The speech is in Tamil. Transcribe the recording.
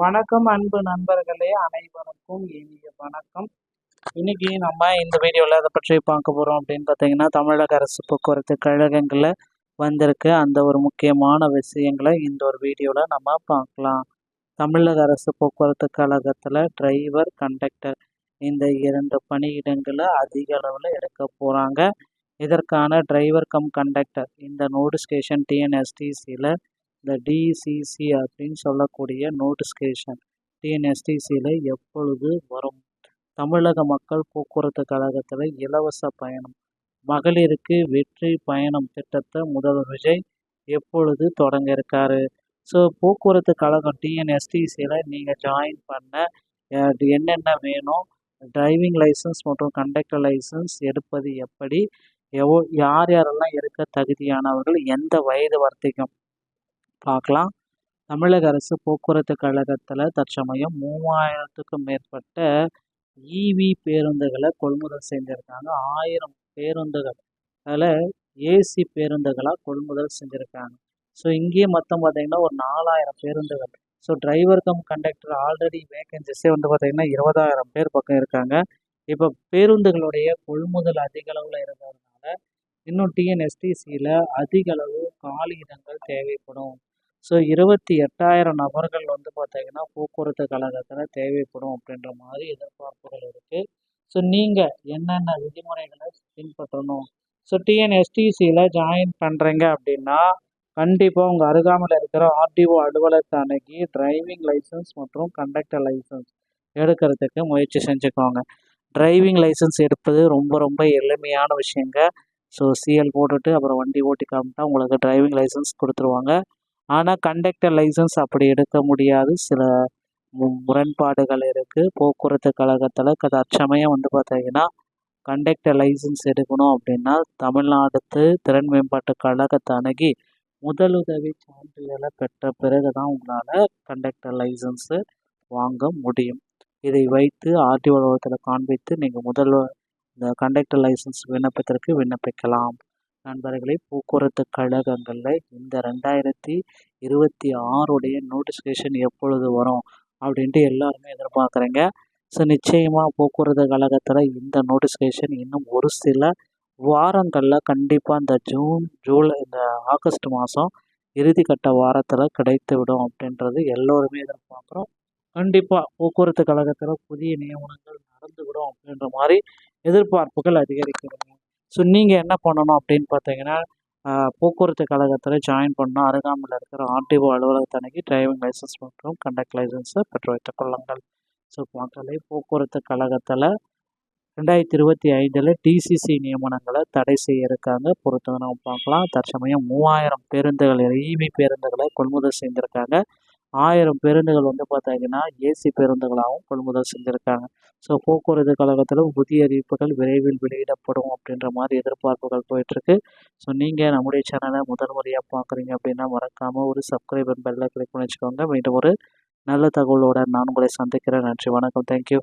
வணக்கம் அன்பு நண்பர்களே, அனைவருக்கும் இனிய வணக்கம். இன்னைக்கு நம்ம இந்த வீடியோவில் அதை பற்றி பார்க்க போகிறோம் அப்படின்னு பார்த்தீங்கன்னா, தமிழக அரசு போக்குவரத்து கழகங்களில் வந்திருக்கு அந்த ஒரு முக்கியமான விஷயங்களை இந்த ஒரு வீடியோவில் நம்ம பார்க்கலாம். தமிழக அரசு போக்குவரத்து கழகத்தில் டிரைவர், கண்டக்டர் இந்த 2 பணியிடங்களை அதிக அளவில் எடுக்க போகிறாங்க. இதற்கான டிரைவர் கம் கண்டக்டர் இந்த நோட்டிஃபிகேஷன் டிஎன்எஸ்டிசியில் இந்த டிசிசி அப்படின்னு சொல்லக்கூடிய நோட்டிஃபிகேஷன் டிஎன்எஸ்டிசியில் எப்பொழுது வரும்? தமிழக மக்கள் போக்குவரத்து கழகத்தில் இலவச பயணம், மகளிருக்கு வெற்றி பயணம் திட்டத்தை முதல்வர் விஜய் எப்பொழுது தொடங்க இருக்காரு? ஸோ போக்குவரத்து கழகம் டிஎன்எஸ்டிசியில் நீங்கள் ஜாயின் பண்ண என்னென்ன வேணும், டிரைவிங் லைசன்ஸ் மற்றும் கண்டக்டர் லைசன்ஸ் எடுப்பது எப்படி, யார் யாரெல்லாம் எடுக்க தகுதியானவர்கள், எந்த வயது வர்த்திகம் பார்க்கலாம். தமிழக அரசு போக்குவரத்து கழகத்தில் தற்சமயம் 3000க்கும் மேற்பட்ட இவி பேருந்துகளை கொள்முதல் செஞ்சுருக்காங்க. 1000 பேருந்துகள் அதில் ஏசி பேருந்துகளாக கொள்முதல் செஞ்சுருக்காங்க. ஸோ இங்கேயே மொத்தம் பார்த்திங்கன்னா ஒரு 4000 பேருந்துகள். So driver cum conductor already வேகன்சிஸே பார்த்திங்கன்னா 20,000 பேர் பக்கம் இருக்காங்க. இப்போ பேருந்துகளுடைய கொள்முதல் அதிக அளவில் இருக்கிறதுனால இன்னும் டிஎன்எஸ்டிசியில் அதிக அளவு காலி இடங்கள் தேவைப்படும். ஸோ 28,000 நபர்கள் பார்த்திங்கன்னா போக்குவரத்து கழகத்தில் தேவைப்படும் அப்படின்ற மாதிரி எதிர்பார்ப்புகள் இருக்குது. ஸோ நீங்கள் என்னென்ன விதிமுறைகளை பின்பற்றணும்? ஸோ டிஎன்எஸ்டிசியில் ஜாயின் பண்ணுறீங்க அப்படின்னா கண்டிப்பாக உங்கள் அருகாமையில் இருக்கிற ஆர்டிஓ அலுவலகத்தை அணுகி டிரைவிங் லைசன்ஸ் மற்றும் கண்டக்டர் லைசன்ஸ் எடுக்கிறதுக்கு முயற்சி செஞ்சுக்கோங்க. டிரைவிங் லைசன்ஸ் எடுப்பது ரொம்ப ரொம்ப எளிமையான விஷயங்க. ஸோ சிஎல் போட்டுட்டு அப்புறம் வண்டி ஓட்டி காமிட்டா உங்களுக்கு டிரைவிங் லைசன்ஸ் கொடுத்துருவாங்க. ஆனால் கண்டக்டர் லைசன்ஸ் அப்படி எடுக்க முடியாது. சில முரண்பாடுகள் இருக்குது. போக்குவரத்து கழகத்தில் தற்சமயம் பார்த்தீங்கன்னா கண்டக்டர் லைசன்ஸ் எடுக்கணும் அப்படின்னா தமிழ்நாடு திறன் மேம்பாட்டு கழகத்தை அணுகி முதலுதவி சான்றிதழை பெற்ற பிறகு தான் உங்களால் கண்டக்டர் லைசன்ஸு வாங்க முடியும். இதை வைத்து ஆர்டிஓ அலுவலகத்தில் காண்பித்து நீங்கள் இந்த கண்டக்டர் லைசன்ஸ் விண்ணப்பிக்கலாம். நண்பர்களே, போக்குவரத்து கழகங்களில் இந்த 2026 நோட்டிஃபிகேஷன் எப்பொழுது வரும் அப்படின்ட்டு எல்லாருமே எதிர்பார்க்குறீங்க. ஸோ நிச்சயமாக போக்குவரத்து கழகத்தில் இந்த நோட்டிஃபிகேஷன் இன்னும் ஒரு சில வாரங்களில் கண்டிப்பாக இந்த ஜூலை இந்த ஆகஸ்ட் மாதம் இறுதிக்கட்ட வாரத்தில் கிடைத்து விடும் அப்படின்றது எல்லோருமே எதிர்பார்க்குறோம். கண்டிப்பாக போக்குவரத்து கழகத்தில் புதிய நியமனங்கள் நடந்துவிடும் அப்படின்ற மாதிரி எதிர்பார்ப்புகள் அதிகரிக்கிறது. ஸோ நீங்கள் என்ன பண்ணணும் அப்படின்னு பார்த்தீங்கன்னா போக்குவரத்து கழகத்தில் ஜாயின் பண்ணால் அருகாமையில் இருக்கிற ஆர்டிஓ அலுவலகத்தை அணுகி டிரைவிங் லைசன்ஸ் மற்றும் கண்டக்டர் லைசன்ஸை பெற்று வைத்துக் கொள்ளுங்கள். ஸோ மக்களே, போக்குவரத்து கழகத்தில் 2025 டிசிசி நியமனங்களை தடை செய்ய இருக்காங்க. பொறுத்து நம்ம பார்க்கலாம். தற்சமயம் 3000 பேருந்துகள் இவி பேருந்துகளை கொள்முதல் செய்திருக்காங்க. 1000 பேருந்துகள் பார்த்தீங்கன்னா ஏசி பேருந்துகளாகவும் கொள்முதல் செஞ்சுருக்காங்க. ஸோ போக்குவரத்து கழகத்தில் புதிய அறிவிப்புகள் விரைவில் வெளியிடப்படும் அப்படின்ற மாதிரி எதிர்பார்ப்புகள் போயிட்டுருக்கு. ஸோ நீங்கள் நம்முடைய சேனலை முதல் முறையாக பார்க்குறீங்க அப்படின்னா மறக்காமல் ஒரு சப்ஸ்கிரைபர் பெல்லை கிளிக் பண்ணி வச்சுக்கோங்க. மீண்டும் ஒரு நல்ல தகவலோடு நான் உங்களை சந்திக்கிறேன். நன்றி, வணக்கம், தேங்க்யூ.